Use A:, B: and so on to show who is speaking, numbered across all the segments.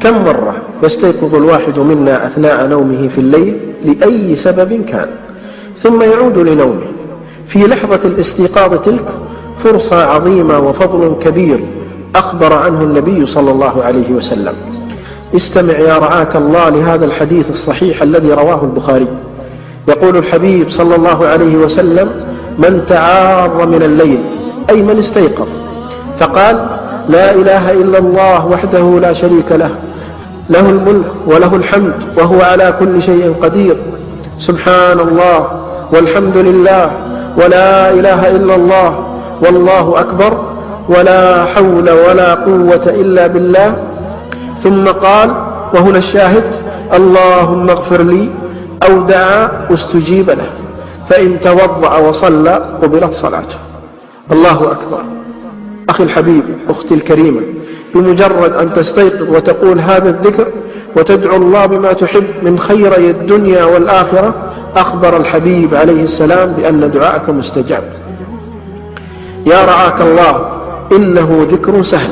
A: كم مرة يستيقظ الواحد منا أثناء نومه في الليل لأي سبب كان، ثم يعود لنومه؟ في لحظة الاستيقاظ تلك فرصة عظيمة وفضل كبير أخبر عنه النبي صلى الله عليه وسلم. استمع يا رعاك الله لهذا الحديث الصحيح الذي رواه البخاري. يقول الحبيب صلى الله عليه وسلم: من تعار من الليل، أي من استيقظ، فقال: لا إله إلا الله وحده لا شريك له، له الملك وله الحمد وهو على كل شيء قدير، سبحان الله والحمد لله ولا إله إلا الله والله أكبر ولا حول ولا قوة إلا بالله. ثم قال، وهنا الشاهد: اللهم اغفر لي، أو دعا استجيب له، فإن توضأ وصلى قبلت صلاته. الله أكبر. أخي الحبيب، أختي الكريمة، بمجرد أن تستيقظ وتقول هذا الذكر وتدعو الله بما تحب من خيري الدنيا والآخرة، أخبر الحبيب عليه السلام بأن دعاءك مستجاب. يا رعاك الله، إنه ذكر سهل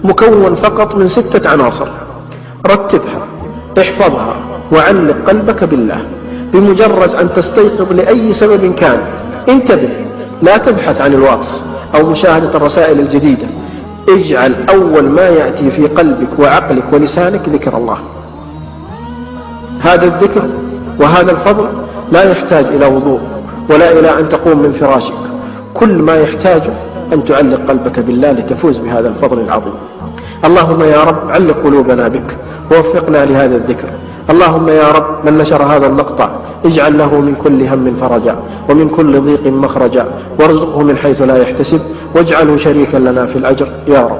A: مكون فقط من 6 عناصر. رتبها، احفظها، وعلق قلبك بالله. بمجرد أن تستيقظ لأي سبب كان، انتبه، لا تبحث عن الواتس أو مشاهدة الرسائل الجديدة. اجعل أول ما يأتي في قلبك وعقلك ولسانك ذكر الله. هذا الذكر وهذا الفضل لا يحتاج إلى وضوء ولا إلى أن تقوم من فراشك. كل ما يحتاجه أن تعلق قلبك بالله لتفوز بهذا الفضل العظيم. اللهم يا رب علق قلوبنا بك ووفقنا لهذا الذكر. اللهم يا رب من نشر هذا المقطع اجعل له من كل هم فرجا ومن كل ضيق مخرجا، وارزقه من حيث لا يحتسب، واجعله شريكا لنا في الأجر يا رب.